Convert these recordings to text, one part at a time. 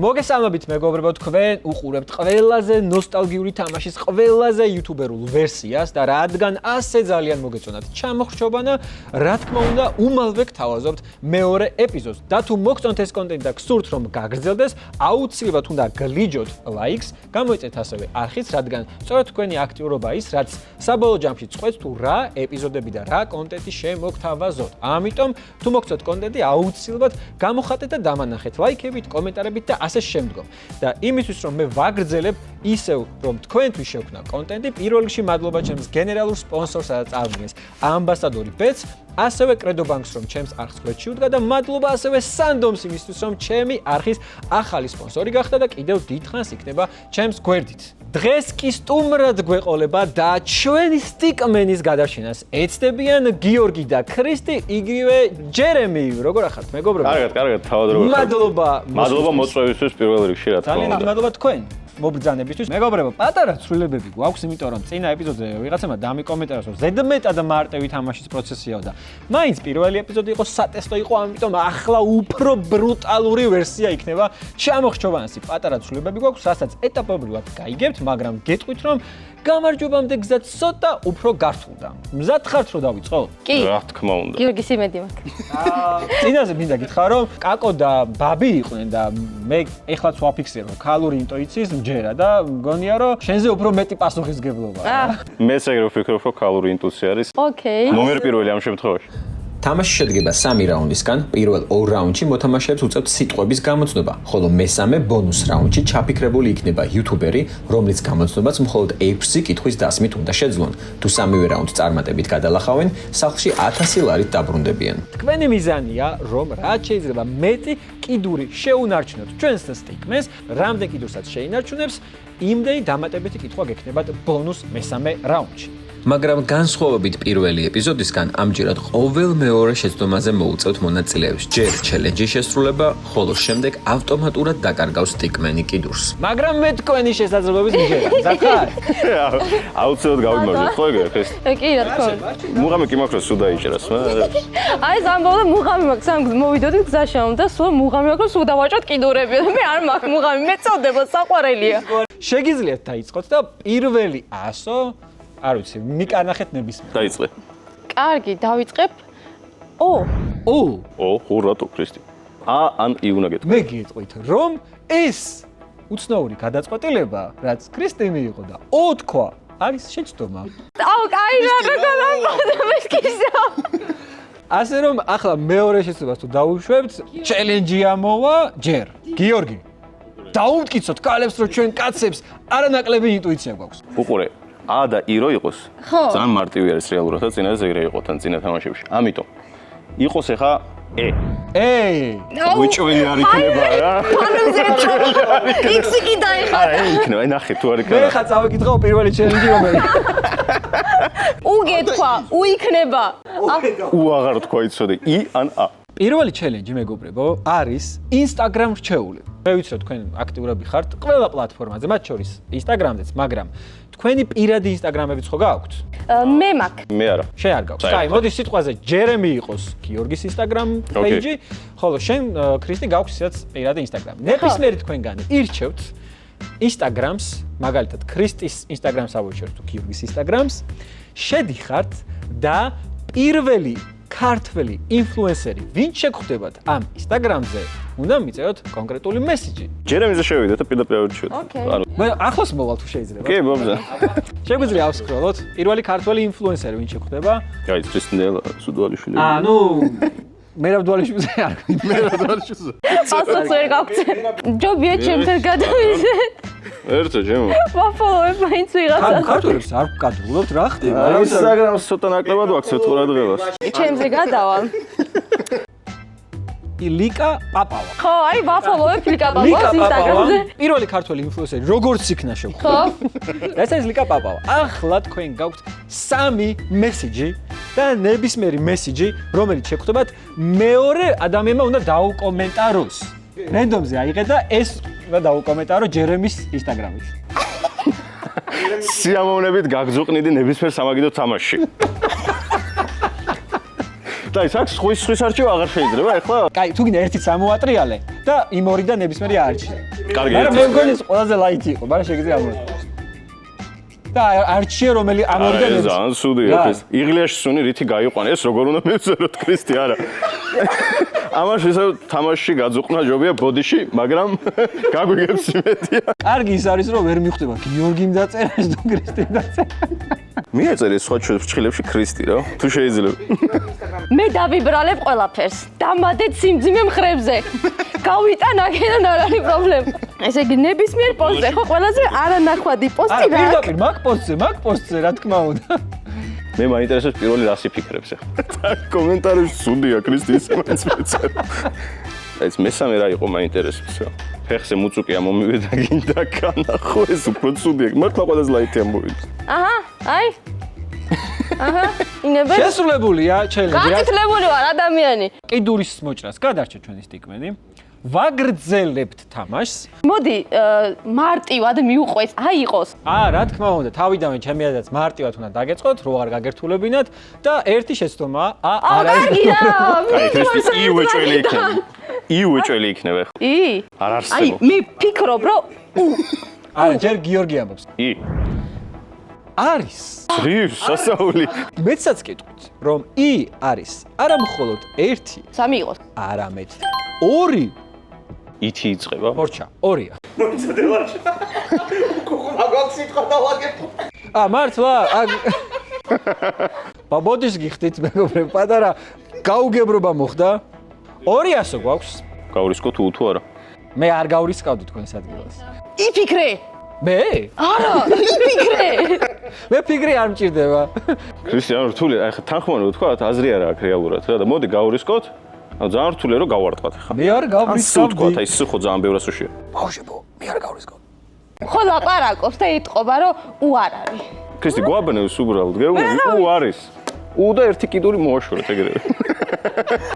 მოგესალმებით მეგობრებო, თქვენ უყურებთ ყველაზე ნოსტალგიური თამაშის ყველაზე იუთუბერულ ვერსიას და რადგან ასე ძალიან მოგეწონათ ჩამოხრჩობანა, რა თქმა უნდა, უმალვე გთავაზობთ მეორე ეპიზოდს. და თუ მოგწონთ ეს კონტენტი და გსურთ რომ გაგრძელდეს, აუცილებლად უნდა გლიჯოთ ლაიქს, გამოიწეთ ასევე არხიც, რადგან სწორედ თქვენი აქტიურობა ის, რაც საბოლოო ჯამში წყვეტს თუ რა ეპიზოდები და რა კონტენტი შემოგთავაზოთ. ამიტომ თუ მოგწონთ კონტენტი, აუცილებლად გამოხატეთ და დამანახეთ ლაიქებით, კომენტარებით და ასე შემდგომ. და იმისთვის რომ მე ვაგრძელებ ისევ რომ თქვენთვის შევქმნა კონტენტი, პირველ რიგში მადლობა ჩემს გენერალურ სპონსორს, სადაც წარდგენს ამბასადორი ბეტს, ასევე კრედო ბანკს რომ ჩემს არხს გვერდში უდგა და მადლობა ასევე სანდომს იმისთვის რომ ჩემი არხის ახალი სპონსორი გახდა და კიდევ დიდხანს იქნება ჩემს გვერდით. დღეს კი სტუმრად გვეყოლება და ჩვენი სტიკმენის გადარჩენას ეცდებიან გიორგი და ქრისტი, იგივე ჯერემი. როგორ ახართ მეგობრებო? კარგად, თავადროულად. მადლობა მოწვევისთვის პირველ რიგში, რა თქმა უნდა. ძალიან მადლობა თქვენ მობრძანებისთვის. მეგობრებო, პატარა ცვლილებები გვაქვს, იმიტომ რომ წინა ეპიზოდზე ვიღაცებმა დამიკომენტარეს, რომ ზედმეტად მარტივი თამაშის პროცესიაო და მაინც პირველი ეპიზოდი იყო სატესტო იყო, ამიტომ ახლა უფრო ბრუტალური ვერსია იქნება. ჩამოხრჩობანასი პატარა ცვლილებები გვაქვს, რასაც ეტაპობრივად გაიგებთ, მაგრამ გეტყვით რომ გამარჯვებამდე გზა ცოტა უფრო გართულდა. მზად ხართ რომ დავიწყო? კი. რა თქმა უნდა. გიორგის იმედი მაქვს. წინაზე მინდა გითხრა რომ კაკო და ბაბი იყვნენ და მე ეხლაც ვაფიქსე რომ ქალური ინტუიციის მჯერა და მგონია რომ შენზე უფრო მეტი პასუხისგებლობაა. მეც ეგრე ვფიქრობ, რომ ქალური ინტუიცია არის. ოკეი. ნომერი პირველი ამ შემთხვევაში. თამაში შედგება 3 რაუნდისგან. პირველ 2 რაუნდში მოთამაშეებს უწევთ სიტყვების გამოცნობა, ხოლო მესამე ბონუს რაუნდში ჩაფიქრებული იქნება იუთუბერი, რომლის გამოცნობაც მხოლოდ 6 კითხვის დასმით უნდა შეძლონ. თუ სამივე რაუნდს წარმატებით გადალახავენ, სახლში 1000 ლარით დაბრუნდებიან. თქვენი მიზანია რომ რაც შეიძლება მეტი კიდური შეუნარჩუნოთ ჩვენს სტიკმენს, რამდენ კიდურსაც შეინარჩუნებს, იმდენი დამატებითი კითხვა გექნებათ ბონუს მესამე რაუნდში. მაგრამ განსხვავებით პირველი ეპიზოდისგან, ამჯერად ყოველ მეორე შეცდომაზე მოუწევთ მონაწილეებს ჯერ ჩელენჯის შესრულება, ხოლო შემდეგ ავტომატურად დაკარგავს სტიკმენი კიდურს. მაგრამ მე თქვენი შესაძლებლობის მჯერა. დახარ? აუცილებლად გავიმარჯვოთ, ხო ეგრე ხეს? კი, რა თქმა უნდა. მუღამი კი მაქვს, რომ სულ დაიჭერას, აი ზამბოლა მუღამი მაქვს, ამ მოვიდოდით გზაშემ და სულ მუღამი მაქვს, რომ სულ დავაჭოთ კიდურები. მე არ მაქვს მუღამი, მეწოდება, საყვარელია. შეგიძლიათ დაიწყოთ და პირველი 100 არ ვიცი, მიკანახეთ ნებისმიერ. დაიწყე. კარგი, დავიწყებ. ხურატო ქრისტი. ან ი უნდა გეტყვი. მე გეტყვით, რომ ეს უცნაური გადაწყვეტილება, რაც ქრისტე მიიღო და თქვა, არის შეცდომა. კაი რა მესკისა. ასე რომ ახლა მეორე შეცდომას თუ დავუშვებთ, ჩელენჯი ამოვა ჯერ. გიორგი, დაუმტკიცოთ კალებს, რომ ჩვენ კაცებს არანაკლები ინტუიცია გვაქვს. უყურე. ა და ი რო იყოს, ძალიან მარტივი არის რეალურად და წინაზე ეგრე იყო თან წინა თამაშებში. ამიტომ იყოს ახლა უჭველი არ იქნება რა. იქსი კი დაიხარა. იქნება, ნახე თუ არ იქნება. მე ხა წავიკითხავ პირველი ჩელენჯი რომელი. უგეთქვა, უიქნება. აღარ თქვა იცოდე, ი ან ა. პირველი ჩელენჯი მეგობრებო არის Instagram რჩეული. მე ვიცი რომ თქვენ აქტიურები ხართ ყველა პლატფორმაზე, მათ შორის Instagram-დეც, მაგრამ თქვენი პირადი Instagram-ებიც ხო გააქვთ? მე მაქვს. მე არა. შენ არ გაქვს. აი, მოდი სიტყვაზე ჯერემი იყოს გიორგის Instagram page-ი, ხოლო შენ ქრისტი გაქვს ისაც პირადი Instagram. ნებისმიერი თქვენგანი ირჩევთ Instagram-ს, მაგალითად ქრისტის Instagram-ს ავუჩერთ თუ გიორგის Instagram-ს, შედიხართ და პირველი ქართველი ინფლუენსერი, ვინც შეგხვდებათ ამ Instagram-ზე, უნდა მიწევოთ კონკრეტული მესიჯი. ჯერემიზე შევიდეთ და პირდაპირ ავირჩიოთ. ოკეი. მე ახლოს მოვალ თუ შეიძლება. კი, მომზა. შეგვიძლია ავსკროლოთ პირველი ქართველი ინფლუენსერი, ვინც შეგხვდება. გაიც ქრისტინელ სუდვალიშვილი. ნუ მერაბდვალიშვილზე არ გვინდა. მერაბდვალიშვილზე. ასოც ვერ გავქცე. ჯობია ჩემთან გადავიდე. ერთო ჯემო. ვაფოლოვებ მაინც ვიღაცა. ქართველებს არ ვკადრულობთ რა ხდება? Instagram-ს ცოტა ნაკლებად ვაქცევთ ყურადღებას. ჩემზე გადავალ. ლიკა პაპავა. ხო, აი ვაფოლოვებ ლიკა პაპავას Instagram-ზე. პირველი ქართველი ინფლუენსერი, როგორც იქნა შევხვდა. ეს არის ლიკა პაპავა. ახლა თქვენ გაქვთ 3 მესიჯი და ნებისმიერი მესიჯი, რომელიც შეგხვდებათ, მეორე ადამიანმა უნდა დაუკომენტაროს. რენდომზე აიღე და ეს უნდა დაუკომენტარო ჯერემის Instagram-ით. სიამოვნებით გაგძუყნიდი ნებისმიერ სამაგიდო თამაშში. და ის აქ სხვის არჩევა აღარ შეიძლება ეხლა. კაი, თუ გინდა ერთიც ამოატრიალე და იმ ორიდან ნებისმიერი არჩია. კარგი, მაგრამ მე მგონი ეს ყველაზე ლაითი იყო, მაგრამ შეგიძლია ამოატრიალო. და არჩია რომელი ამ ორიდან ეს ძალიან სუდია ეს. იღლიაში სუნი რითი გაიყვანა ეს როგორ უნდა მივწეროთ ქრისტი არა. ამაში ისე თამაშში გაძუყნა ჯობია ბოდიში, მაგრამ გაგვიგებს იმედია. კარგი ის არის რომ ვერ მიხვდება გიორგიმ დაწერა თუ ქრისტიმ დაწერა. მიეწერე სხვა ფრჩხილებში ქრისტი რა. თუ შეიძლება. მე დავიბრალებ ყველაფერს. დამადეთ სიმძიმე მხრებზე. გავიტან აქედან არ არის პრობლემა. ესე იგი ნებისმიერ პოსტზე ხო ყველაზე არანახვადი პოსტი რა. პირდაპირ მაგ პოსტზე რა თქმა უნდა. მე მაინტერესებს პირველი რას იფიქრებს ახლა. კომენტარებში სუდია ქრისტის მაინც მეწერა. ეს მესამე რა იყო მაინტერესებს რა. ფეხზე მუწუკი ამომივიდა გინდა განახო ეს უფრო სუდია. მართლა ყველაზე ლაითი ამოვიდა. აჰა, აი. აჰა, ინებე. შესრულებულია ჩელენჯი. გაწითლებული ვარ ადამიანი. კიდურის მოჭრას გადარჩა ჩვენი სტიკმენი. ვაგრძელებთ თამაშს. მოდი, მარტივად მიუყვეთ, აი იყოს. რა თქმა უნდა, თავიდანვე ჩემი აზრით მარტივად უნდა დაგეწყოთ, რო არ გაგერთულებინათ და ერთი შეცდომა არ არის. კარგია. აი ქრისტი იუეჭველი იქნება. იუეჭველი იქნება ხო? არ აი, არსებობს. მე ფიქრობ, რომ არა, ჯერ გიორგი ამბობს. არის. რის სასაული. მეცაც კითხავთ, რომ არის არა მხოლოდ ერთი, სამი იყოს. არამედ ორი. ითი იწება. ორჩა, ორია. მართლა? ბაბოდის გიხდით მეგობრებო, პატარა გაუგებრობა მოხდა. 200 გვაქვს. გავრისკო თუ არა? მე არ გავრისკავდი თქვენს ადგილას. იფიქრე. მე? არა, იფიქრე. მე ფიქრი არ მჭირდება. ქრისტიან რთული, აი ხა თანხმოვანი ვთქვა, აზრი არა აქვს რეალურად რა და მოდი გავრისკოთ. ძალიან რთულია რომ გავარტყათ ხა. მე არ გავრისკავდი. თქვა, აი სი ხო ძალიან ბევრას უშია. ბავშვებო, მე არ გავრისკავდი. ხო ლაპარაკობს და იტყობა რომ არ არის. ქრისტი გვაბნევს უბრალოდ, გეუბნები, არის. და ერთი კიდური მოაშორეთ ეგრევე.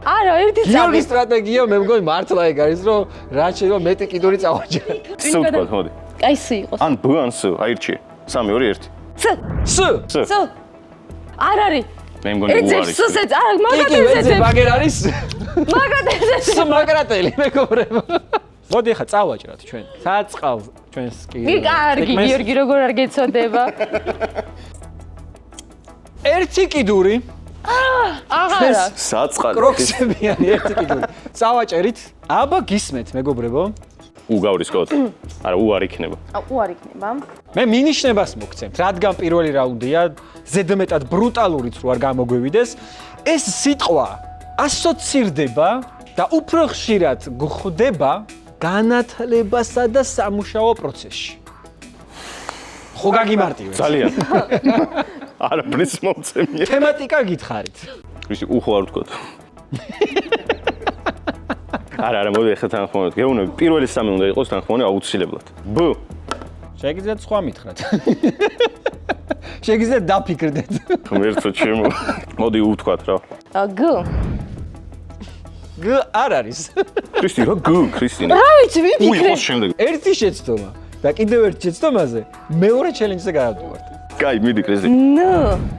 არა, ერთი გიორგის სტრატეგია მე მგონი მართლა ეგ არის რომ რაც შეიძლება მეტი კიდური წავაჯერა. სი ვთქვათ, მოდი. აი სი იყოს. ან ბ ან ს, აირჩიე. 3 2 1. ს. არ არის. მე მგონი არის. ეცებს არა, კი, მაგათეცებს. მაგერ არის. მაგათეცებს. ს მაგრატელი მეგობრებო. მოდი ხა წავაჭრათ ჩვენ. საწყალს ჩვენს კი. კარგი, გიორგი როგორ არ გეცოდება? ერთი კიდური. აღარა. საწყალი. კროქსებიანი ერთი კიდური. წავაჭერით. აბა გისმეთ მეგობრებო. უგავრისკოთ. არა, არ იქნება. არ იქნება. მე მინიშნებას მოგცემთ, რადგან პირველი რაუნდია, ზედმეტად ბრუტალურიც რო არ გამოგვევიდეს, ეს სიტყვა ასოცირდება და უფრო ხშირად გვხვდება განათლებასა და სამუშაო პროცესში. ხო გაგიმარტივეს. ძალიან. არა, ბრის მომცემია. თემატიკა გითხარით. ისი უხო არ ვთქვათ. არა, მოდი ახლა თანხმოვნად. გეუბნები, პირველი 3 უნდა იყოს თანხმოვნი აუცილებლად. ბ. შეგიძლიათ სხვა მითხრათ. შეგიძლიათ დაფიქრდეთ. ღმერთო ჩემო. მოდი უთქვათ რა. გ. გ არ არის. ქრისტი რა გ, ქრისტინე. რა ვიცი, ვიფიქრე. უიყოს შემდეგ. ერთი შეცდომა და კიდევ ერთ შეცდომაზე მეორე ჩელენჯზე გავდივართ. კაი, მიდი ქრისტი. ნ.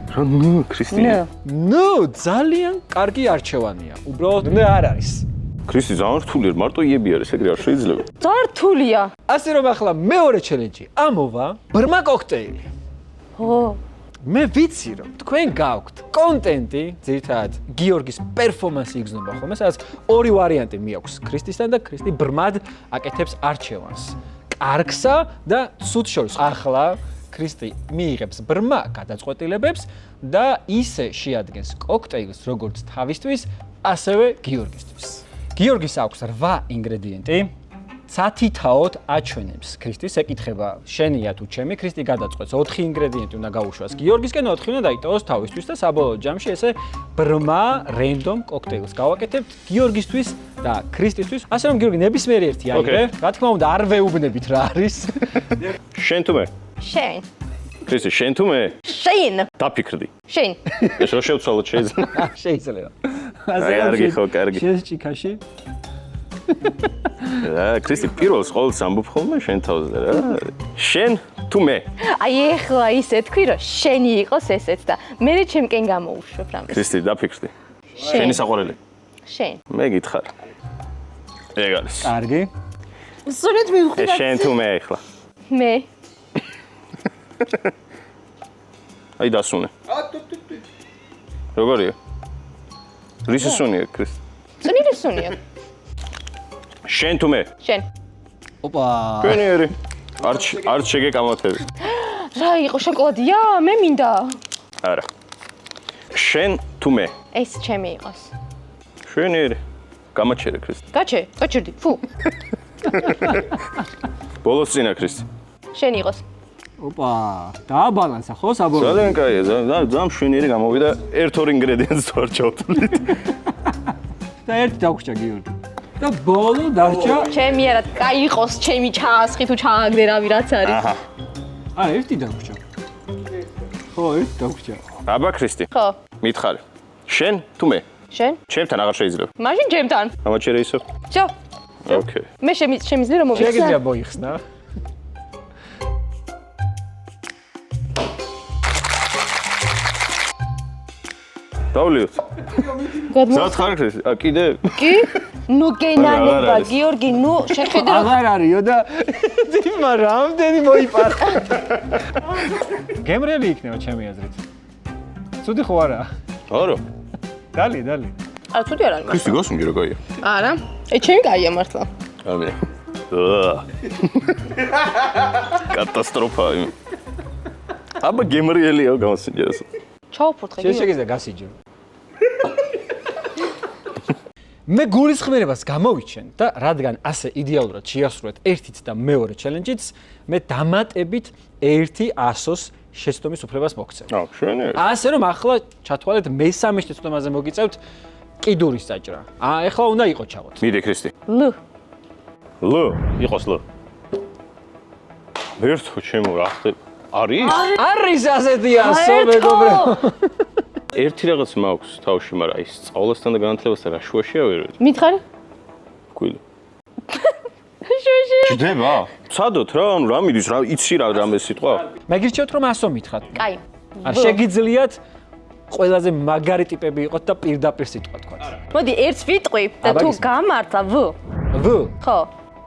რა ნ, ქრისტინე. ნუ ძალიან კარგი არჩევანია. უბრალოდ ნ არ არის. ქრისტი ძალიან რთულია, მარტო იები არის, ეგრე არ შეიძლება. ძართულია. ასე რომ ახლა მეორე ჩელენჯი ამოვა ბრმა კოქტეილი. ო. მე ვიცი რომ თქვენ გაქვთ კონტენტი, ძირითადად გიორგის პერფორმანსი იგრძნობა ხოლმე, სადაც ორი ვარიანტი მიაქვს ქრისტისთან და ქრისტი ბრმად აკეთებს არჩევანს. კარგსა და ცუდ შორის. ახლა ქრისტი მიიღებს ბრმა გადაწყვეტილებებს და ისე შეადგენს კოქტეილს როგორც თავისთვის, ასევე გიორგისთვის. გიორგის აქვს 8 ინგრედიენტი. სათითაოდ აჩვენებს ქრისტის ეკითხება შენია თუ ჩემი ქრისტი გადაწყვეტს 4 ინგრედიენტი უნდა გაუშვას გიორგისკენ 4 უნდა დაიტოვოს თავისთვის და საბოლოო ჯამში ესე ბრმა რენდომ კოქტეილს გავაკეთებთ გიორგისთვის და ქრისტისთვის ასე რომ გიორგი ნებისმიერი ერთი აიღე რა თქმა უნდა არ ვეუბნებით რა არის შენ თუ მე შენ ქრისტი შენ თუ მე შენ დაფიქრდი შენ ეს რო შევცვალოთ შეიძლება შეიძლება აი კარგი ხო კარგი შენ ჭიქაში რა ქრისტი პირველს ყოველს ამბობ ხოლმე შენ თავზე რა შენ თუ მე აი ეხლა ისე თქვი რომ შენი იყოს ესეც და მე ჩემკენ გამოუშვებ რამეს ქრისტი დაფიქრდი შენი საყვარელი. შენ. მე გითხარ. ეგ არის. კარგი. სწორედ მივხვდი. შენ თუ მე ახლა. მე. აი დასუნე. როგორია? რისი სუნია, ქრის? წნილი სუნია. შენ თუ მე? შენ. ოპა. კენიერი. არც შეგეკამათები. რა იყო შოკოლადია? მე მინდა. არა. შენ თუ მე? ეს ჩემი იყოს. შენიერი. გამაჩერე, ქრის. გაჩერდი. ფუ. ბოლოს წინა, ქრის. შენ იყოს. ოპა. დააბალანსა ხო საბოლოო? ძალიან კაია, ძალიან შვენიერი გამოვიდა. ერთ-ორ ინგრედიენტს თუ არ ჩავთვლით. და ერთი დაგვრჩა გიორგი. და ბოლო დარჩა. ჩემი არა, კაი იყოს ჩემი ჩაასხი თუ ჩააგდე რავი რაც არის. აჰა. ერთი დაგვრჩა. ხო, ერთი დაგვრჩა. აბა ქრისტი, ხო. მითხარი. შენ თუ მე? შენ? ჩემთან აღარ შეიძლება. მაშინ ჩემთან. გამაჩერე ისო? ჯო. ოკეი. მე შემიძლია რომ მოვიხსნა. შეგიძლია მოიხსნა. დავლიოთ. გადმო. ზად ხარ ქრისტი? კიდე? კი? ნუ აღარ გენანება, არის. გიორგი, ნუ შეხედე რომ აღარ არისო და დიმა რამდენი მოიპარა. გემრიელი იქნება ჩემი აზრით. ცუდი ხო არა? არა. დალი. არა ცუდი არ არის. ქრისტი გასუნჯი რა კაია. არა. ჩემი კაია მართლა. ამე. კატასტროფა. აბა გემრიელია გამოსინჯეროს. ჩაუფურთხე გიორგი. შეგიძლია გასიჯო. მე გულისხმიერებას გამოვიჩენ და რადგან ასე იდეალურად შეასრულეთ ერთიც და მეორე ჩელენჯიც, მე დამატებით 100-ს შეცდომის უფლებას მოგცემ. შენიერი. ასე რომ ახლა ჩათვალეთ მესამე შეცდომაზე მოგიწევთ კიდურის დაჭრა. ეხლა უნდა იყოს ჩაღოთ. მიდე ქრისტი. ლ. ლ, იყოს ლ. ვერთო ჩემო რა ხდება? არის? არის ასეთი ასო მეგობრებო. ერთი რაღაც მაქვს თავში, მაგრამ ის სწავლასთან და განათლებასთან რა შუაშია ვერ ვიცი. მითხარი? კვილი. შუაში. ჯდება? ცადოთ რა, ანუ რა მიდის, რა იცი რა რამე სიტყვა? მაგირჩევთ რომ ასო მითხრათ. კაი. არ შეგიძლიათ ყველაზე მაგარი ტიპები იყოთ და პირდაპირ სიტყვა თქვათ. მოდი ერთს ვიტყვი და აბა, თუ გისმენთ. გამართა ვ. ვ. ხო.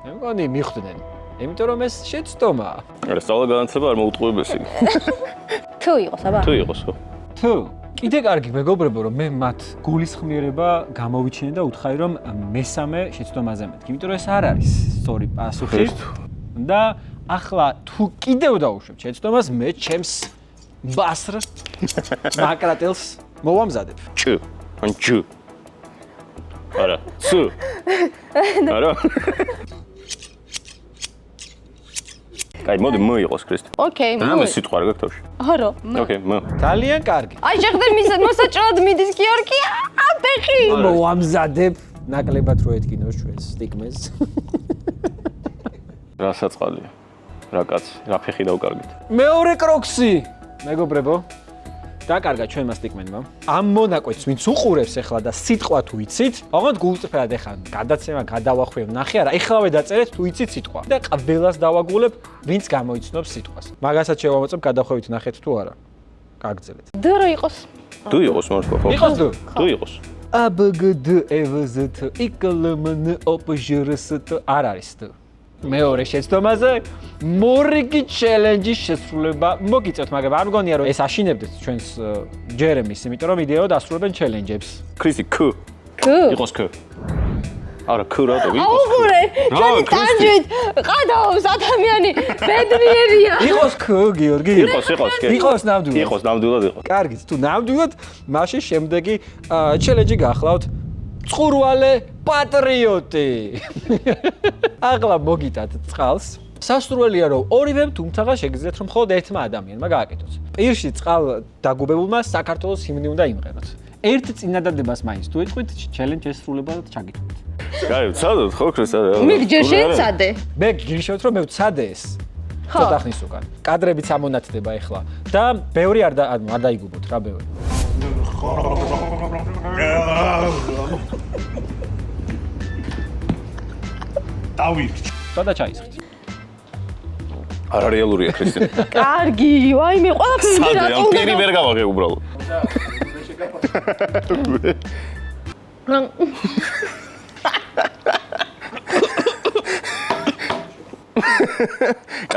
მე მგონი მიხვდნენ. იმიტომ რომ ეს შეცდომაა. არა, სწავლა განათლება არ მოუტყუებესი. თუ იყოს, აბა. თუ იყოს ხო? თუ კიდე კარგი მეგობრებო რომ მე მათ გულისხმიერება გამოვიჩინე და უთხარი რომ მესამე შეცდომაზე მეთქი. იმიტომ რომ ეს არ არის სწორი პასუხი. და ახლა თუ კიდევ დავუშვებ შეცდომას მე ჩემს ბასრ მაკრატელს მოვამზადებ. ჩ. ან ჩ. არა, ც. არა. აი, მოდი მ იყოს ქრისტი. ოკეი. რამე სიტყვა რა გაქვს თავში? არა. ოკეი, მ. ძალიან კარგი. აი შეხვდე მოსაჭრად მიდის გიორგი. აბეხი. მოვამზადებ ნაკლებად რო ეთქინოს ჩვენს სტიგმეს. რა საწყალია? რა კაცი, რა ფეხი დავკარგეთ. მეორე კროქსი მეგობრებო დაკარგა ჩვენმა სტიგმენმა. ამ მონაკვეთს ვინც უყურებს ახლა და სიტყვა თუ იცით, ოღონდ გულწრფელად ახლა გადაცემა გადავახვევ ნახე არა, ეხლავე დაწერეთ თუ იცით სიტყვა. და ყველას დავაგულებ ვინც გამოიცნობს სიტყვას. მაგასაც შევამოწმებ გადახვევით ნახეთ თუ არა. გაგძელეთ. д რა იყოს? თუ იყოს მართლა ხო? იყოს დ. თუ იყოს. ABGD EVZT IKLMN OPЖRST არ არის დ. მეორე შეცდომაზე მორიგი ჩელენჯის შესრულება მოგიწევთ, მაგრამ არ მგონია რომ ეს აშინებდეს ჩვენს ჯერემის, იმიტომ რომ იდეოდ ასრულებენ ჩელენჯებს. ქრისტი ქ. ქ. იყოს ქ. არა ქ რატო იყოს? აუგურე, ჩვენი ტანჯვით ყადაობს ადამიანი ბედნიერია. იყოს ქ, გიორგი? იყოს კი. იყოს ნამდვილად. იყოს ნამდვილად იყოს. კარგი, თუ ნამდვილად, მაშინ შემდეგი ჩელენჯი გახლავთ წყურვალე პატრიოტი. ახლა მოგიტათ წყალს. სასურველია რომ ორივემ თუმცა შეგიძლიათ რომ მხოლოდ ერთმა ადამიანმა გააკეთოს. პირში წყალ დაგუბებულმა საქართველოს ჰიმნი უნდა იმღეროთ. ერთ წინადადებას მაინც თუ ეთქვით ჩელენჯ ესრულება და ჩაგიტვით. კაი, ვცადოთ ხო ქრისტე? მე ჯერ შეცადე. მე გირჩევთ რომ მე ვცადე ეს. ხო. ცოტა ხნის უკან. კადრებიც ამონათდება ახლა და ბევრი არ დაიგუბოთ რა ბევრი. დავირჩ. და ჩაისხეთ. არარეალურია ქრისტე. კარგი, ვაიმე, ყველაფერი სადე, რატომ ამ პირი ვერ გავაღე უბრალოდ.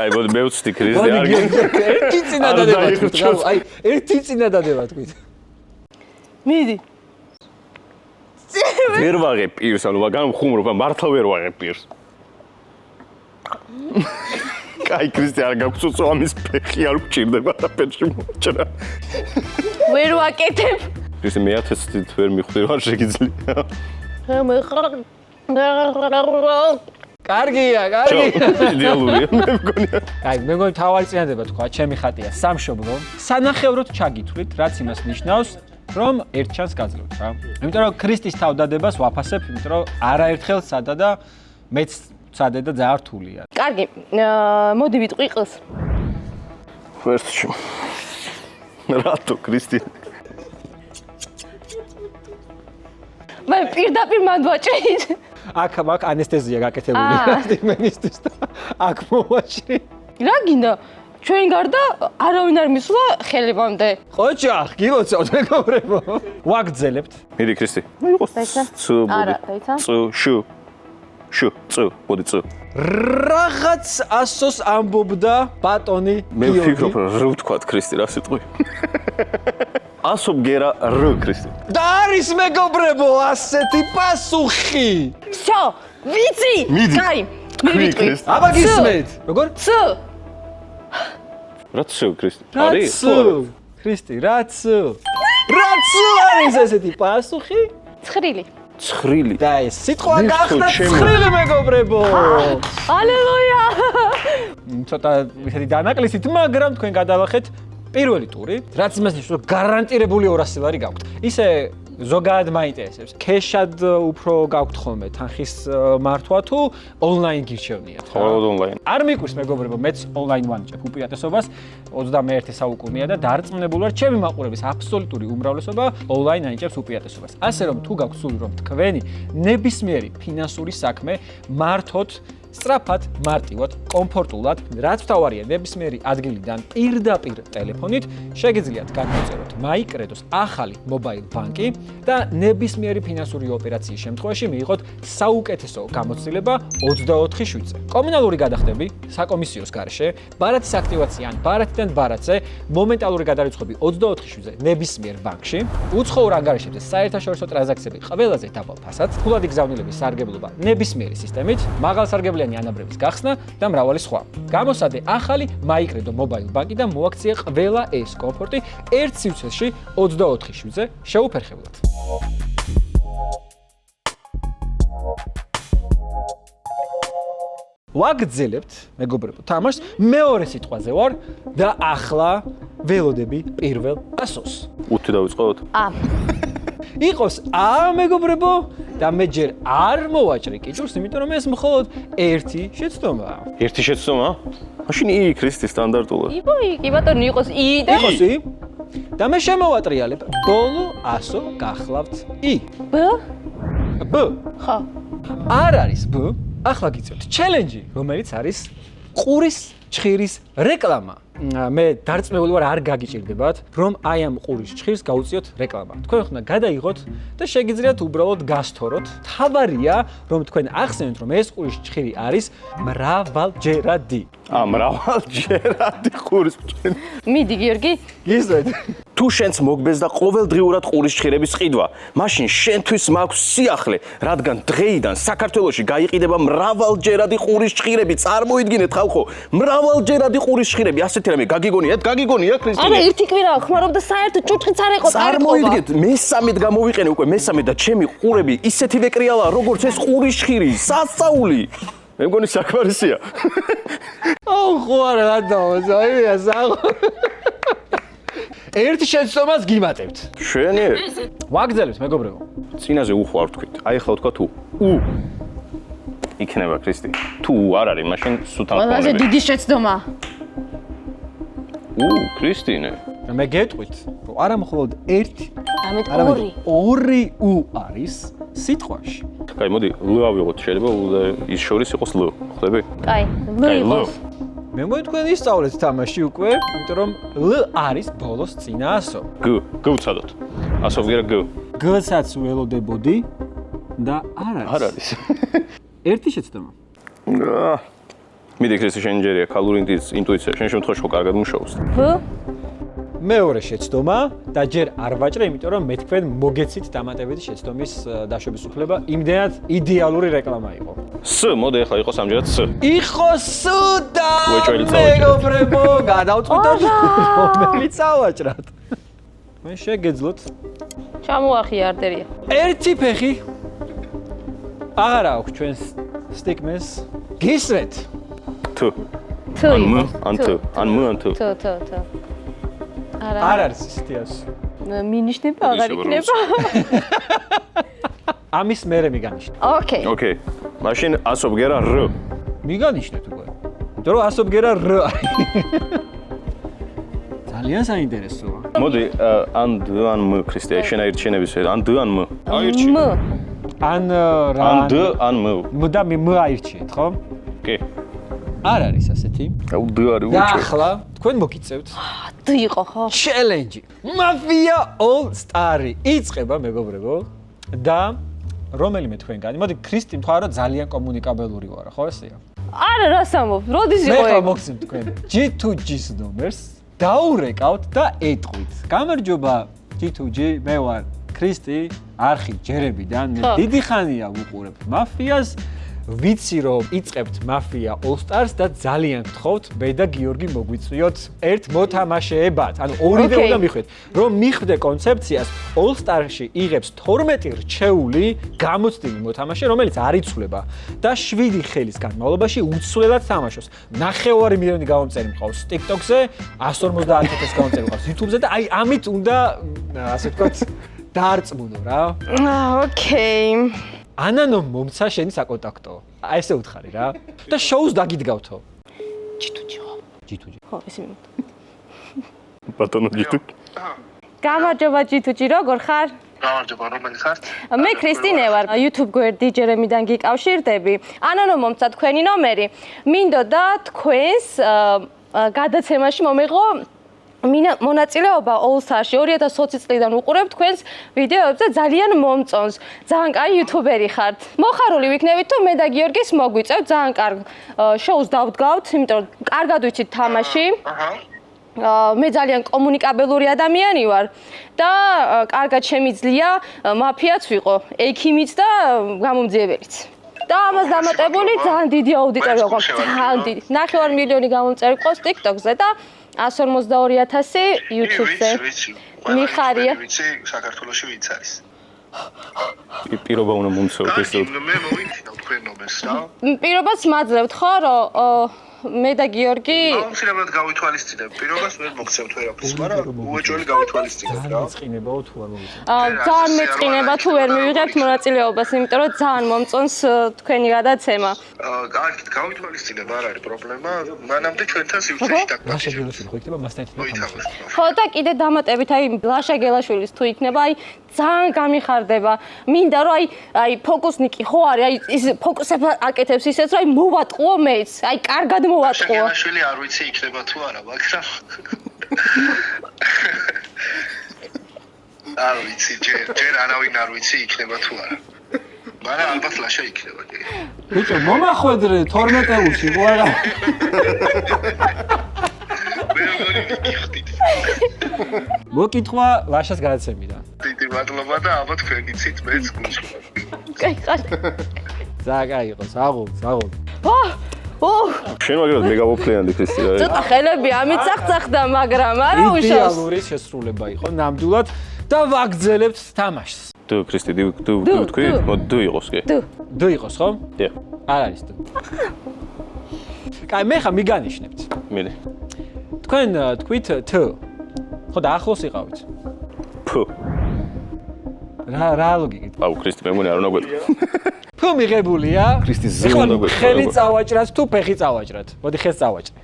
აი, მე ვწდი კრისტი არ ერთი წინადადება თქვით, აი, ერთი წინადადება თქვით. მიდი. ვერ ვაღებ პირს, ანუ მაგან ხუმრობ, მართლა ვერ ვაღებ პირს. აი, კრისტი არ გაგვწუწო ამის ფეხი არ გჭირდება და პეჭი მოჭრა. ვერ ვაკეთებ. კრისტი მე 1000 თვით ვერ მიხვდი რა შეგიძლია. კარგია, კარგია. იდეალურია, მე მგონია. აი, მე მგონი თავარი წინადადება თქვა, ჩემი ხატია სამშობლო. სანახევროდ ჩაგითვლით, რაც იმას ნიშნავს, რომ ერთ ჩანს გაძლევთ რა. იმიტომ რომ ქრისტის თავდადებას ვაფასებ, იმიტომ რომ არაერთხელ სადა და მეც სადა და ძალიან რთულია. კარგი, მოდი ვიტყვი ყელს. ვერტში. რატო კრისტი? მე პირდაპირ მან ვაჭრით. აქ მაგ ანესთეზია გაკეთებული სტიმენისთვის და აქ მოვაჭრი. რა გინდა? ჩვენ გარდა არავინ არ მისვლა ხელებამდე. ყოჩახ, გილოცავთ მეგობრებო. ვაგძელებთ. მიდი კრისტი. იყოს წ არა, დაიცა. წ ბოდი წ. რაღაც ასოს ამბობდა ბატონი მე ვფიქრობ რა ვთქვათ კრისტი რა სიტყვი. ასობ გერა რ კრისტი. და არის მეგობრებო ასეთი პასუხი. всё, ვიცი. მიდი. კაი, მე ვიტყვი. აბა გისმენთ. როგორ? ც. რა წ კრისტი? რაც ქრისტი, რაც არის ესეთი პასუხი? ცხრილი. ცხრილი. და ეს სიტყვა მის გახდა ხო, ჩემო. ცხრილი მეგობრებო. ალელუია. ცოტა ისეთი დანაკლისით, მაგრამ თქვენ გადავახეთ პირველი ტური, რაც იმას ნიშნავს, რომ გარანტირებული 200 ლარი გაქვთ. ისე ზოგადად მაინტერესებს. ქეშად უფრო გაქვთ ხოლმე თანხის მართვა თუ ონლაინ გირჩევნიათ? ყოველდღე ონლაინ. არ მიკვირს მეგობრებო, მეც ონლაინ ვანიჭებ უპირატესობას 21 საუკუნეა და დარწმუნებული ვარ, ჩემი მაყურების აბსოლუტური უმრავლესობა ონლაინ ანიჭებს უპირატესობას. ასე რომ თუ გაქვთ სული, რომ თქვენი ნებისმიერი ფინანსური საქმე მართოთ სწრაფად, მარტივად, კომფორტულად, რაც თავარია ნებისმიერი ადგილიდან პირდაპირ ტელეფონით შეგიძლიათ განმოწეროთ MyCredos ახალი მობაილ ბანკი და ნებისმიერი ფინანსური ოპერაციის შემთხვევაში მიიღოთ საუკეთესო გამოცდილება 24/7-ზე. კომუნალური გადახდები საკომისიოს გარშე, ბარათის აქტივაცია ან ბარათიდან ბარათზე, მომენტალური გადარიცხვები 24/7-ზე ნებისმიერ ბანკში, უცხოურ ანგარიშებზე საერთაშორისო ტრანზაქციები ყველაზე დაბალ ფასად, ფულადი გზავნილების სარგებლობა ნებისმიერი სისტემით, მაღალსარგებლიანი ანაბრების გახსნა და მრავალი სხვა. გამოსადე ახალი MyCredo მობაილ ბანკი და მოაქცია ყველა ეს კომფორტი ერთ სივრცეში 24/7-ზე შეუფერხებლად. ვაგძელებთ, მეგობრებო, თამაშს მეორე სიტყვაზე ვარ და ახლა ველოდები პირველ ასოს. 5 დავიწყოთ. იყოს მეგობრებო და მე ჯერ არ მოვაჭრი კიჭურს, იმიტომ რომ ეს მხოლოდ ერთი შეცდომაა. ერთი შეცდომა? მაშინ ი კრისტი სტანდარტულად. კი ბატონო, იყოს ი და იყოს ი და მე შემოვატრიალებ. ბოლო ასო გახლავთ ი. ბ? ბ. ხო. არ არის ბ. ახლა გიწევთ ჩელენჯი, რომელიც არის ყურის ჭხირის რეკლამა. მე დარწმუნებული ვარ არ გაგიჭირდებათ, რომ აი ამ ყურის ჭხირს გაუწიოთ რეკლამა. თქვენ ხომ გადაიღოთ და შეგიძლიათ უბრალოდ გასთოროთ. თავარია, რომ თქვენ ახსენეთ, რომ ეს ყურის ჭხირი არის მრავალჯერადი. მრავალჯერადი ყურის ჭხირი. მიდი გიორგი. გისმენთ? თუ შენც მოგბეს და ყოველდღიურად ყურის ჭხირების ყიდვა, მაშინ შენთვის მაქვს სიახლე, რადგან დღეიდან საქართველოში გაიყიდება მრავალჯერადი ყურის ჭხირები. წარმოიდგინეთ ხალხო, მრავალჯერადი ყურის ჭხირები, ასეთი რამე გაგიგონიათ? გაგიგონია ქრისტინე? არა, ერთი კვირა ხმარობდა საერთოდ ჭუჭხიც არ იყო, წარმოიდგინეთ, მესამედ გამოვიყენე უკვე მესამე და ჩემი ყურები ისეთივე კრიალა, როგორც ეს ყურის ჭხირი, სასწაული. მე მგონი საკმარისია. ხო არა, რატომ? აია საღო. ერთი შეცდომას გიმატებთ. შვენიერ. ვაგძელებთ, მეგობრებო. წინაზე უხო არ ვთქვით. აი ახლა ვთქვა თუ უ. იქნება ქრისტი. თუ არ არის, მაშინ სუთან ყველაზე ხმარები. დიდი შეცდომა. ქრისტინე. მე გეტყვით, რომ არა მხოლოდ ერთი, ამეთ არამედ ორი. ორი უ არის სიტყვაში. კაი, მოდი ლ ავიღოთ, შეიძლება უ და ის შორის იყოს ლ. ხვდები? კაი, ლ იყოს. მე მგონი თქვენ ისწავლეთ თამაში უკვე, იმიტომ რომ ლ არის ბოლოს წინა ასო. გ, გ ვცადოთ. ასო ვგერა გ. გ-საც ველოდებოდი და არ არ არის. არის. ერთი შეცდომა. მიდი ქრისტე შენ ჯერია ქალური ინტუიცია შენ შემთხვევაში ხო კარგად მუშაობს. ბ მეორე შეცდომა და ჯერ არ ვაჭრე, იმიტომ რომ მე თქვენ მოგეცით დამატებითი შეცდომის დაშვების უფლება, იმდენად იდეალური რეკლამა იყო. S მოდი ახლა იყოს ამჯერად S. იყო სუდა! უეჭველი წავაჭრეთ. მეგობრებო, გადავწყვიტოთ რომელიც ავაჭრათ. მე შეგეძლოთ. ჩამოახიარდერია. ერთი ფეხი აღარა აქვს ჩვენს სტიკმენს. გისრეთ. T. T ან M, იყოს. ან T, ან M, ან T. T. არა. არ არის ისეთიას. მინიშნება აღარ იქნება. ამის მერე მიგანიშნე. ოკეი. ოკეი. მაშინ ასობგერა R. მიგანიშნეთ უკვე. იმიტომ რომ ასობგერა R არის. ძალიან საინტერესოა. მოდი ან D, ან M ქრისტე, შენ აირჩიენების ან D, ან M. აირჩი. მ ან რა ან D, ან M. და მე აირჩიეთ, ხო? კი. არ არის ასეთი. აუ D არის და უჩვენ. ახლა თქვენ მოგიწევთ D იყო ხო? ჩელენჯი. Mafia All Star იწყება, მეგობრებო. და რომელიმე თქვენგანი, მოდი ქრისტი თქვა რომ ძალიან კომუნიკაბელური ვარ, ხო ესეა? არა, რას ამბობ? როდის მე იყო ხა ეგ? მოგცემ თქვენ G2G-ს ნომერს, დაურეკავთ და ეტყვით. გამარჯობა G2G, მე ვარ ქრისტი, არხი ჯერებიდან, მე დიდი ხანია ვუყურებ Mafia-ს. ვიცი რომ იწყებთ Mafia All Stars და ძალიან გთხოვთ მე და გიორგი მოგვიწვიოთ ერთ მოთამაშეებად. ანუ ორივე Okay. უნდა მიხვდეთ. რომ მიხვდე კონცეფციას All Star-ში იღებს 12 რჩეული გამოცდილი მოთამაშე, რომელიც არ იცვლება და 7 ხელის განმავლობაში უცვლელად თამაშობს. 9 მილიონი გამომწერი მყავს TikTok-ზე, 150,000 გამომწერი მყავს YouTube-ზე და აი ამით უნდა ასე ვთქვათ დაარწმუნო რა. ოკეი. ანანო მომცა შენი საკონტაქტო. აი ესე უთხარი რა. და შოუს დაგიდგავთო. G2G ხო? G2G. ხო, ისინი. ბატონო G2. გამარჯობა G2G, როგორ ხარ? გამარჯობა, რომელი ხართ? მე ქრისტინე ვარ, YouTube გვერდი ჯერემიდან გიკავშირდები. ანანო მომცა თქვენი ნომერი. მინდოდა თქვენს გადაცემაში მომეღო მონაწილეობა All Star-ში 2020 წლიდან უყურებ თქვენს ვიდეოებს და ძალიან მომწონს. ძალიან კარგი იუთუბერი ხართ. მოხარული ვიქნებით თუ მე და გიორგის მოგვიწევთ ძალიან კარგ შოუს დავდგავთ, იმიტომ რომ კარგად ვიცით თამაში. მე ძალიან კომუნიკაბელური ადამიანი ვარ და კარგად შემიძლია მაფიაც ვიყო, ექიმიც და გამომძიებელიც. და ამას დამატებული ძალიან დიდი აუდიტორია გვაქვს, ძალიან დიდი. 9 მილიონი გამომწერი ყავს TikTok-ზე და 142,000 YouTube-ზე. მიხარია. ვიცი, საქართველოში ვინც არის. პირობა უნდა მომცეო ქრისტე. მე მოვიქნევ თქვენ ნომერს რა. პირობას მაძლევთ ხო, რომ მე და გიორგი აუცილებლად გავითვალისწინებ. პირობას ვერ მოგცემთ ვერაფერს, მაგრამ უეჭველი გავითვალისწინებ რა. წყინებაო თუ არ მოვიწევ. ძალიან მეწყინება თუ ვერ მივიღებთ მონაწილეობას, იმიტომ რომ ძალიან მომწონს თქვენი გადაცემა. კარგით, გავითვალისწინებ, არ არის პრობლემა. მანამდე ჩვენთან სივრცეში რა დაგმართ. შეგელოსილი ხო იქნება მასთან ერთად თამაში. ხო და კიდე დამატებით აი ლაშა გელაშვილის თუ იქნება, აი ძალიან გამიხარდება. მინდა რომ აი ფოკუსნიკი ხო არის, აი ის ფოკუსებს აკეთებს ისეც რომ აი მოვატყუო მეც, აი კარგად მოვატყუო. შეგელაშვილი არ ვიცი იქნება თუ არა, მაგრამ არ ვიცი, ჯერ არავინ არ ვიცი იქნება თუ არა. მაგრამ ალბათ ლაშა იქნება კი. ბიჭო, მომახვედრე 12 წელს იყო არა. მე როგორი გიხდით. მოკითხვა ლაშას გადაცემიდან. დიდი მადლობა და ალბათ თქვენ იცით მეც გულში. კაი, ხარ. ძალიან იყოს, აღულ. შენ მაგერად მეგავოფლიანდი ქრისტე რა. ცოტა ხელები ამით წახწახდა, მაგრამ არა უშავს. იდეალური შესრულება იყო ნამდვილად და ვაგრძელებთ თამაშს. D ქრისტე D თქვი? მოდი D იყოს კი. D იყოს ხო? დე. არ არის D. კაი, მე ხა მიგანიშნებთ. მიდი. თქვენ თქვით T. ხო და ახლოს იყავით. P. რა ლოგიკით? აუ ქრისტე მე მგონი არ უნდა გვეტყვი. P მიღებულია. ქრისტე ზე უნდა გვეტყვი. ხელი წავაჭრათ თუ ფეხი წავაჭრათ? მოდი ხელს წავაჭრე.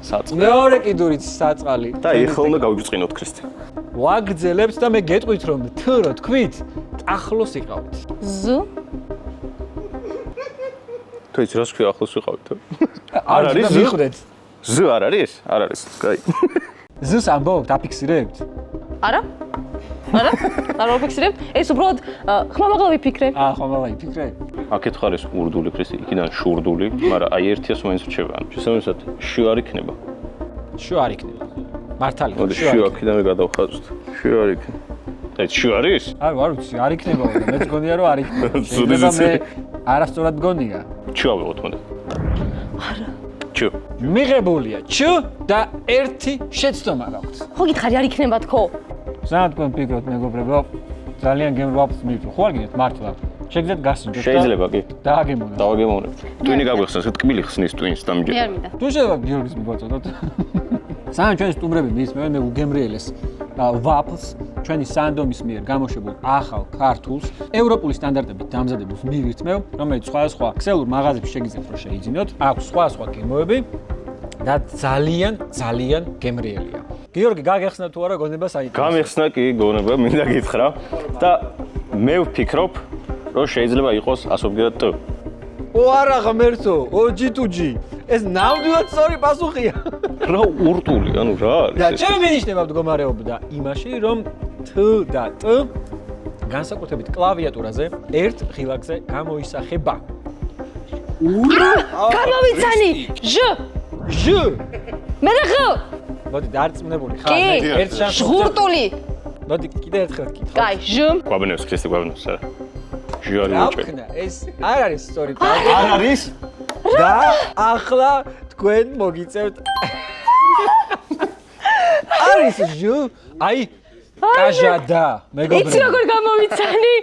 საწყი. მეორე კიდურით საწყალი. და ეხლა უნდა გავიბრწყინოთ ქრისტე. ვაგრძელებთ და მე გეტყვით რომ T რო თქვით, ახლოს იყავით. Z თუ ის რას ქვია ახლოს ვიყავით? არ არის მიხვდეთ. Z არ არის? არ არის. კაი. Z-ს ამბობთ, აფიქსირებთ? არა? არა? არ ვაფიქსირებთ? ეს უბრალოდ ხმამაღლა ვიფიქრე. ხომალა იფიქრე. აქეთ ხარ ეს ურდული ქრისტე, იქიდან შურდული, მაგრამ აი ერთიას მაინც რჩება. ანუ შესაბამისად შუ არ იქნება. შუ არ იქნება. მართალი. მოდი შუ აქედანვე გადავხაზოთ. შუ არ იქნება. ეს შუ არის? არ ვიცი, არ იქნება და მეც გონია რომ არ იქნება. ცუდი შეიძლება ვიცი. მე არასწორად გონია. ჩუ ავიღოთ მოდი. არა. ჩუ. მიღებულია ჩ და ერთი შეცდომა გაქვთ. ხო გითხარი არ იქნება თქო? ზანად თქვენ ფიქრობთ მეგობრებო, ძალიან გემრვაფს მივიწვ. ხო არ გინდათ მართლა? შეგიძლიათ გასინჯოთ და შეიძლება კი. დააგემოვნოთ. დავაგემოვნებთ. ტვინი გაგვიხსენს, ტკბილი ხსნის ტვინს მე დამჯერა. არ მინდა. თუ შეიძლება გიორგის მიგვაწოდოთ. სანამ ჩვენ სტუმრები მისმევენ, მე უგემრიელეს ვაფლს ჩვენი სანდომის მიერ გამოშვებულ ახალ ქართულს ევროპული სტანდარტებით დამზადებულს მივირთმევ, რომელიც სხვადასხვა ქსელურ მაღაზიებში შეგიძლიათ რომ შეიძინოთ. აქვს სხვადასხვა გემოები და ძალიან გემრიელია. გიორგი, გაგეხსნა თუ არა გონება საინტერესო? გამიხსნა კი გონება, მინდა გითხრა და მე ვფიქრობ, რომ შეიძლება იყოს ასობგერად ტ. ო არა ღმერთო, ო ჯიტუჯი. ეს ნამდვილად სწორი პასუხია. რა ურტული, ანუ რა არის და ეს? ჩემი მინიშნება მდგომარეობდა იმაში, რომ T და T განსაკუთრებით კლავიატურაზე ერთ ღილაკზე გამოისახება. გამოვიცანი! ჟ! ჟ. მე რა ხო? მოდი დარწმუნებული ხარ. კი. მე ერთ შანსს. ჟღურტული. მოდი კიდე ერთხელ გითხრა. კაი, ჟ. გვაბნევს ქრისტე გვაბნევს არა. ჟი არის რა უჭე. ვქნა, ეს არ არის სწორი პასუხი. არ არის? და ახლა თქვენ მოგიწევთ. არის ჟ? აი კაჟადა, იცი მეგობრებო. როგორ გამოვიცანი?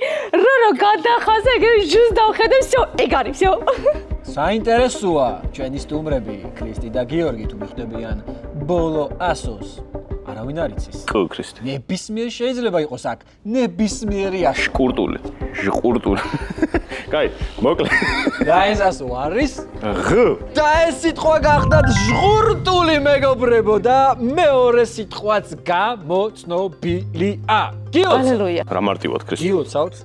რო გადახაზე ეგ ჟს დავხედე, всё, ეგ არის, всё. საინტერესოა ჩვენი სტუმრები ქრისტი და გიორგი თუ მიხვდებიან ბოლო ასოს. არავინ არ იცის. კ ქრისტე. ნებისმიერ შეიძლება იყოს აქ ნებისმიერი ასო. შკურტული, ჟყურტული. კაი, მოკლე. და ეს ასო არის ღ. და ეს სიტყვა გახდათ ჟღურტული მეგობრებო და მეორე სიტყვაც გამოცნობილია. გილოცავთ. ალელუია. რა მარტივად ქრისტე. გილოცავთ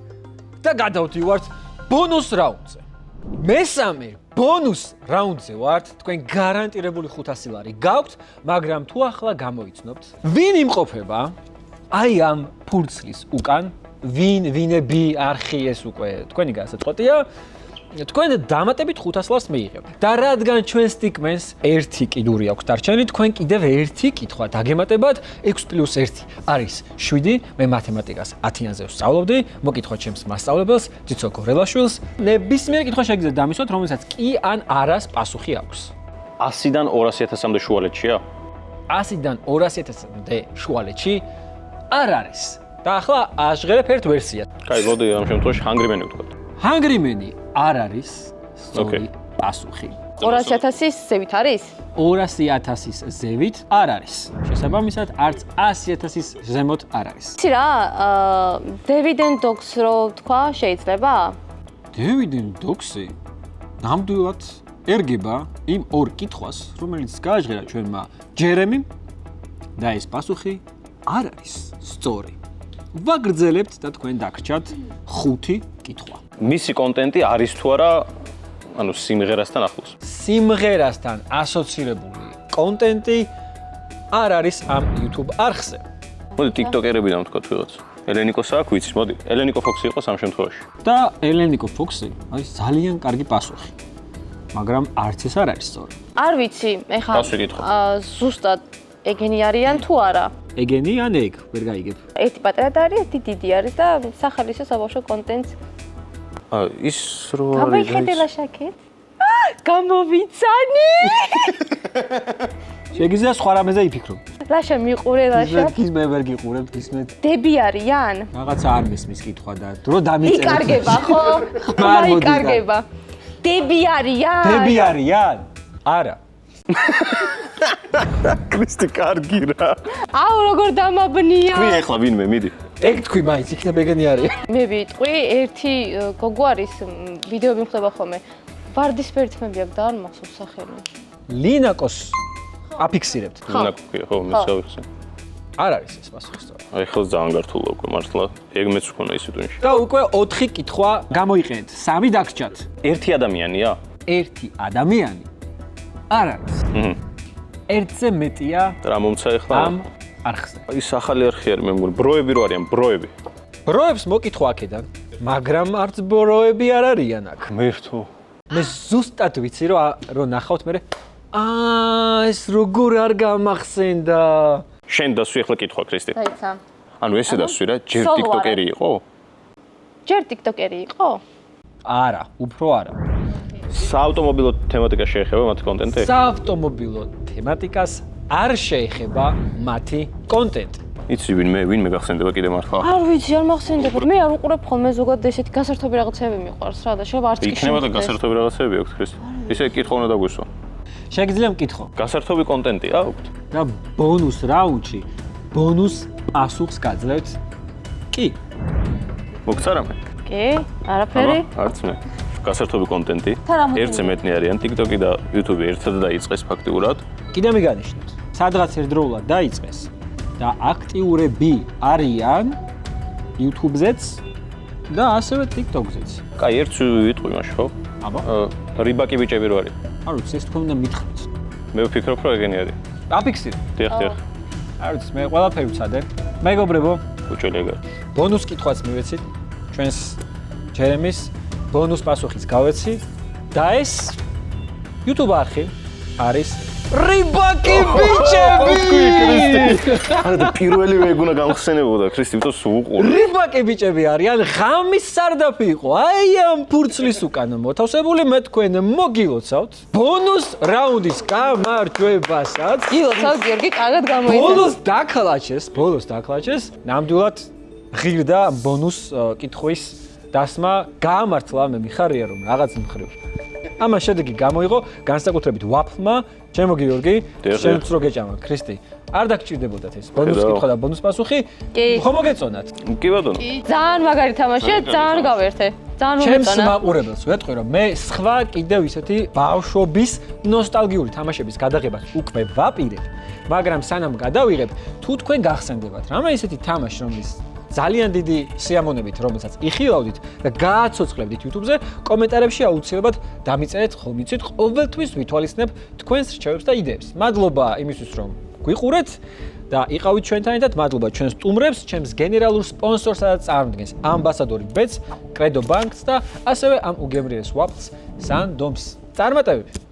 და გადავდივართ ბონუს რაუნდზე. მესამე ბონუს რაუნდზე ვართ, თქვენ გარანტირებული 500 ლარი გაქვთ, მაგრამ თუ ახლა გამოიცნობთ, ვინ იმყოფება აი ამ ფურცლის უკან, ვინები არხი ეს უკვე თქვენი განსაწყვეტია, თქვენ დამატებით 500 ლარს მიიღებთ. და რადგან ჩვენ სტიკმენს ერთი კიდური აქვს დარჩენილი, თქვენ კიდევ ერთი კითხვა დაგემატებათ, 6+1 არის 7, მე მათემატიკას 10-იანზე ვსწავლობდი, მოკითხვა ჩემს მასწავლებელს, ძიცო გორელაშვილს. ნებისმიერ კითხვა შეგიძლიათ დამისვათ, რომელსაც კი ან არას პასუხი აქვს. 100-დან 200.000-მდე შუალედშია? 100-დან 200.000-მდე შუალედში არ არის. და ახლა აჟღერებ ერთ ვერსიას. კაი, მოდი ამ შემთხვევაში ჰანგრიმენი ვთქვათ. ჰანგრიმენი არ არის სწორი Okay. პასუხი. 200.000-ის ზევით არის? 200.000-ის ზევით არ არის. შესაბამისად, არც 100.000-ის ზემოთ არ არის. იცი რა, დევიდენ დოგს რო თქვა, შეიძლება? დევიდენ დოქსი ნამდვილად ერგება იმ ორ კითხვას, რომელიც გააჟღერა ჩვენმა ჯერემიმ და ეს პასუხი არ არის სწორი. ვაგრძელებთ და თქვენ დაგრჩათ 5 კითხვა. მისი კონტენტი არის თუ არა, ანუ სიმღერასთან ახლოს. სიმღერასთან ასოცირებული კონტენტი არ არის ამ YouTube არხზე. მოდი TikToker-ებიდან ვთქვათ ვიღაც. ელენიკოს აქვს, ვიცი, მოდი. ელენიკო ფოქსი იყოს ამ შემთხვევაში. და ელენიკო ფოქსი არის ძალიან კარგი პასუხი. მაგრამ არც ეს არ არის სწორი. არ ვიცი, ეხლა დასვი კითხვა. ზუსტად ეგენი არიან თუ არა? ეგენი ან ეგ, ვერ გაიგებ. ერთი პატრიად არის, ერთი დიდი არის და სახელისო საბავშვო კონტენტს. ის რო არის. გამიხედელა შაკეთ? გამოვიცანი! შეგიძლია სხვა რამეზე იფიქრო. ლაშა მიყურე, ლაშა. გის მე ვერ გიყურებთ, გისმენთ. დები არიან? რაღაცა არ მესმის კითხვა და დრო დამიწერეთ. იკარგება, ხო? ხმარ მოდი და. იკარგება. დები არიან? დები არიან? არა. ქრისტე კარგი რა. აუ, როგორ დამაბნია. თქვი ეხლა ვინმე, მიდი. ეგ თქვი მაინც იქნება ეგენი არის. მე ვიტყვი, ერთი გოგო არის, ვიდეოები მხდება ხოლმე. ვარდისფერითმები აქვს და არ მახსოვს სახელი. ლინაკოს აფიქსირებთ. უნდა გქვია, ხო, მისავიხსენ. არ არის ეს პასუხი სწორი. აი ხელს ძალიან გართულა უკვე მართლა. ეგ მეც ვქონა ისე ტუნში. და უკვე 4 კითხვა გამოიყენეთ. 3 დაგრჩათ. ერთი ადამიანია? ერთი ადამიანი არ არის. ერთზე მეტია რა მომცა ეხლა? ამ არხზე. ის ახალი არხი არის მე მგონი, ბროები რო არიან, ბროები. ბროებს მოკითხვა აქედან, მაგრამ არც ბროები არ არიან აქ. მერთო. მე ზუსტად ვიცი რომ ნახავთ მე ეს როგორ არ გამახსენდა. შენ დასვი ახლა კითხვა ქრისტე. დაიცა. ანუ ესე დასვი რა, ჯერ სოლო ტიკტოკერი იყო? ჯერ ტიკტოკერი იყო? არა, უფრო არა. საავტომობილო თემატიკა შეეხება მათი კონტენტი? საავტომობილო თემატიკას არ შეეხება მათი კონტენტი. იცი ვინმე გახსენდება კიდე მართლა? არ ვიცი, არ მახსენდება. მე არ უყურებ ხოლმე ზოგადად ესეთი გასართობი რაღაცები მიყვარს რა და შეიძლება არც კი იქნება და გასართობი რაღაცები აქვს ქრისტე. ისე კითხვა უნდა დაგვისვა. შეგიძლია მკითხო. გასართობი კონტენტი აქვთ? და ბონუს რაუნდში ბონუს პასუხს გაძლევთ? კი. მოგცა რამე? კი, არაფერი. არც მე. გასართობი კონტენტი. ერთზე მეტნი არიან TikTok-ი და YouTube-ი ერთად დაიწყეს ფაქტიურად. კიდე მიგანიშნოთ. სადღაც ერთდროულად დაიწყეს და აქტიურები არიან YouTube-ზეც და ასევე TikTok-ზეც. კაი, ერთს ვიტყვი მაშინ, ხო? აბა, რიბაკი ბიჭები რო არის. არ ვიცი, ეს თქვენ უნდა მითხრით. მე ვფიქრობ, რომ ეგენი არის. აფიქსირე. დიახ. არ ვიცი, მე ყველაფერი ვცადე. მეგობრებო, უჭველი ეგ არის. ბონუს კითხვაც მივეცით. ჩვენს ჯერემის ბონუს პასუხიც გავეცი და ეს YouTube არხი არის რიბაკი ბიჭები! არა და პირველი ეგ უნდა გამხსენებოდა, ქრისტე, იმიტომ სულ უყურე. რიბაკი ბიჭები არიან, ღამის სარდაფი იყო. აი ამ ფურცლის უკან მოთავსებული მე თქვენ მოგილოცავთ. ბონუს რაუნდის გამარჯვებასაც. გილოცავ გიორგი, კარგად გამოიწეს. ბონუს დაკლაჩეს. ნამდვილად ღირდა ბონუს კითხვის დასმა გაამართლა მე მიხარია რომ რაღაც მხრივ. ამას შედეგი გამოიღო განსაკუთრებით ვაფლმა, ჩემო გიორგი, შენც რო გეჭამა, ქრისტე. არ დაგჭირდებოდათ ეს ბონუს კითხვა და ბონუს პასუხი. ხო მოგეწონათ? კი ბატონო. ძალიან მაგარი თამაშია, ძალიან გავერთე. ძალიან ჩემს მომეწონა. მაყურებელს ვეტყვი რომ მე სხვა კიდევ ისეთი ბავშვობის ნოსტალგიური თამაშების გადაღებას უკვე ვაპირებ, მაგრამ სანამ გადავიღებ, თუ თქვენ გახსენდებათ, რამე ისეთი თამაში რომლის ძალიან დიდი სიამოვნებით, რომელსაც იხილავდით და გააცოცხლებდით YouTube-ზე, კომენტარებში აუცილებლად დამიწერეთ, ხომ იცით, ყოველთვის ვითვალისწინებ თქვენს რჩევებს და იდეებს. მადლობა იმისთვის, რომ გვიყურეთ და იყავით ჩვენთან ერთად. მადლობა ჩვენს სტუმრებს, ჩემს გენერალურ სპონსორს, სადაც წარმოადგენს ამბასადორი ბეტს, კრედო ბანკს და ასევე ამ უგემრიეს ვაფლს, სანდომს. წარმატებები!